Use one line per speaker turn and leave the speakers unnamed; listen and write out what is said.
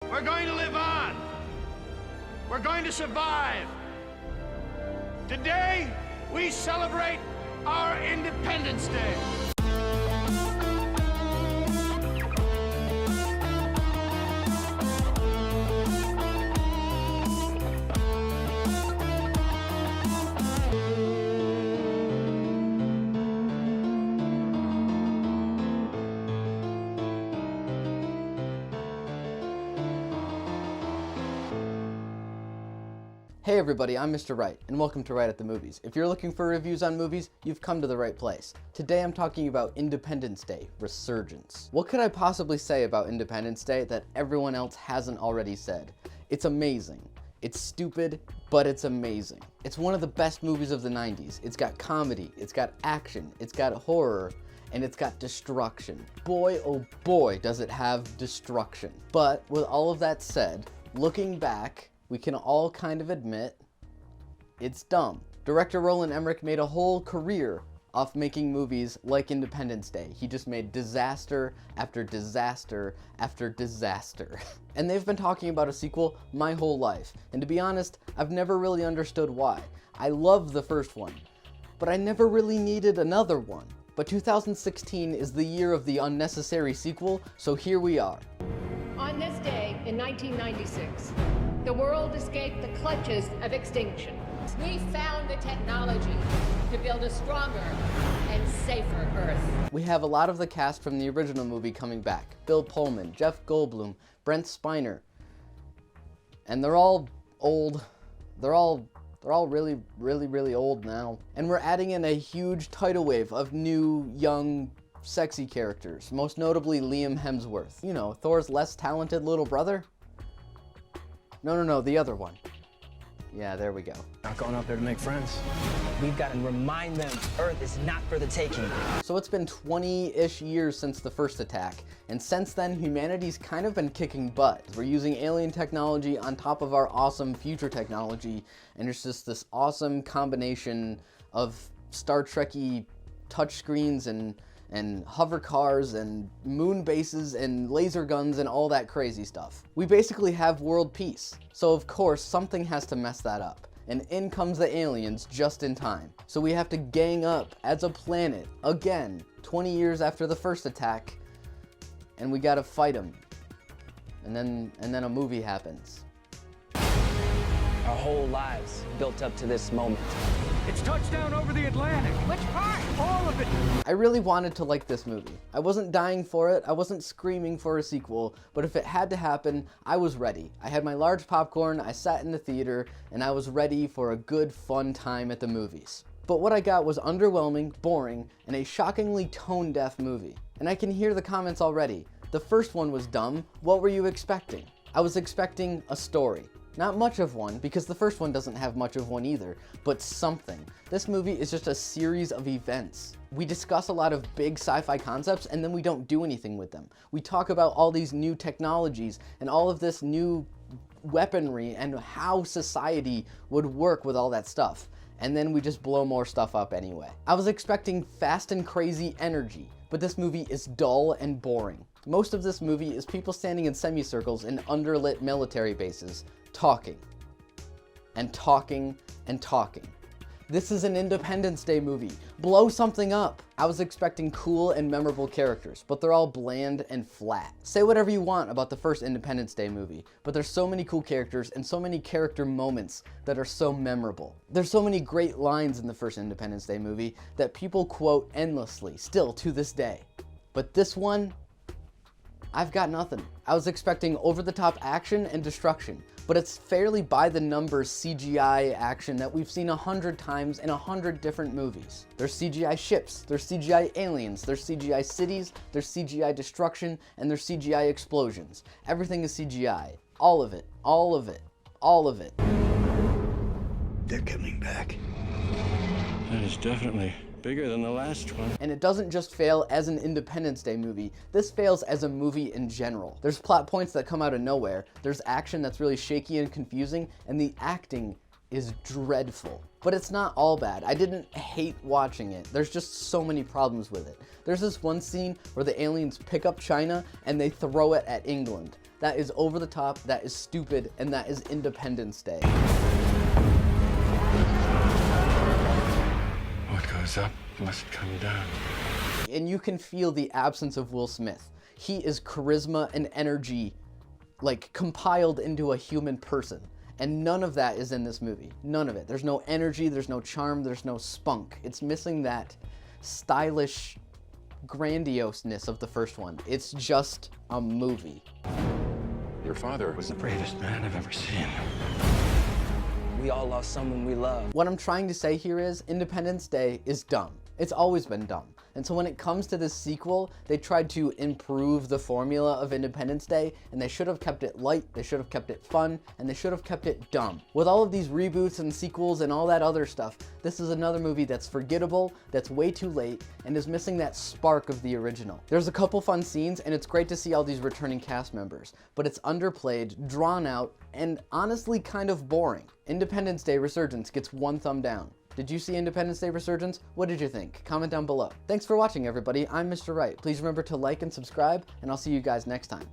We're going to live on. We're going to survive. Today, we celebrate our Independence Day.
Hey everybody, I'm Mr. Wright, and welcome to Wright at the Movies. If you're looking for reviews on movies, you've come to the right place. Today I'm talking about Independence Day, Resurgence. What could I possibly say about Independence Day that everyone else hasn't already said? It's amazing. It's stupid, but it's amazing. It's one of the best movies of the 90s. It's got comedy, it's got action, it's got horror, and it's got destruction. Boy, oh boy, does it have destruction. But with all of that said, looking back, we can all kind of admit it's dumb. Director Roland Emmerich made a whole career off making movies like Independence Day. He just made disaster after disaster after disaster. And they've been talking about a sequel my whole life. And to be honest, I've never really understood why. I loved the first one, but I never really needed another one. But 2016 is the year of the unnecessary sequel, so here we are.
On this day in 1996, the world escaped the clutches of extinction. We found the technology to build a stronger and safer Earth.
We have a lot of the cast from the original movie coming back. Bill Pullman, Jeff Goldblum, Brent Spiner. And they're all old. They're all really old now. And we're adding in a huge tidal wave of new, young, sexy characters. Most notably Liam Hemsworth. You know, Thor's less talented little brother. No, the other one. Yeah, there we go.
Not going up there to make friends. We've got to remind them Earth is not for the taking.
So it's been 20-ish years since the first attack, and since then humanity,'s kind of been kicking butt. We're using alien technology on top of our awesome future technology, and it's just this awesome combination of Star Trek-y touchscreens and hover cars and moon bases and laser guns and all that crazy stuff. We basically have world peace. So of course something has to mess that up. And in comes the aliens just in time. So we have to gang up as a planet again, 20 years after the first attack, and we gotta fight them. And then a movie happens.
Our whole lives built up to this moment.
It's touchdown over the Atlantic.
Which part?
All of it.
I really wanted to like this movie. I wasn't dying for it, I wasn't screaming for a sequel, but if it had to happen, I was ready. I had my large popcorn, I sat in the theater, and I was ready for a good, fun time at the movies. But what I got was underwhelming, boring, and a shockingly tone-deaf movie. And I can hear the comments already. The first one was dumb. What were you expecting? I was expecting a story. Not much of one, because the first one doesn't have much of one either, but something. This movie is just a series of events. We discuss a lot of big sci-fi concepts, and then we don't do anything with them. We talk about all these new technologies, and all of this new weaponry, and how society would work with all that stuff. And then we just blow more stuff up anyway. I was expecting fast and crazy energy, but this movie is dull and boring. Most of this movie is people standing in semicircles in underlit military bases, talking, and talking, and talking. This is an Independence Day movie. Blow something up. I was expecting cool and memorable characters, but they're all bland and flat. Say whatever you want about the first Independence Day movie, but there's so many cool characters and so many character moments that are so memorable. There's so many great lines in the first Independence Day movie that people quote endlessly, still to this day. But this one, I've got nothing. I was expecting over-the-top action and destruction, but it's fairly by-the-numbers CGI action that we've seen 100 times in 100 different movies. There's CGI ships, there's CGI aliens, there's CGI cities, there's CGI destruction, and there's CGI explosions. Everything is CGI. All of it, all of it, all of it.
They're coming back.
That is definitely bigger than the last one.
And it doesn't just fail as an Independence Day movie, this fails as a movie in general. There's plot points that come out of nowhere, there's action that's really shaky and confusing, and the acting is dreadful. But it's not all bad. I didn't hate watching it. There's just so many problems with it. There's this one scene where the aliens pick up China and they throw it at England. That is over the top, that is stupid, and that is Independence Day.
What goes up must come down.
And you can feel the absence of Will Smith. He is charisma and energy, like, compiled into a human person. And none of that is in this movie. None of it. There's no energy, there's no charm, there's no spunk. It's missing that stylish grandioseness of the first one. It's just a movie.
Your father was the bravest man I've ever seen.
We all lost someone we love.
What I'm trying to say here is Independence Day is dumb. It's always been dumb. And so when it comes to this sequel, they tried to improve the formula of Independence Day, and they should have kept it light, they should have kept it fun, and they should have kept it dumb. With all of these reboots and sequels and all that other stuff, this is another movie that's forgettable, that's way too late, and is missing that spark of the original. There's a couple fun scenes, and it's great to see all these returning cast members, but it's underplayed, drawn out, and honestly kind of boring. Independence Day Resurgence gets 1 thumb down. Did you see Independence Day Resurgence? What did you think? Comment down below. Thanks for watching, everybody. I'm Mr. Wright. Please remember to like and subscribe, and I'll see you guys next time.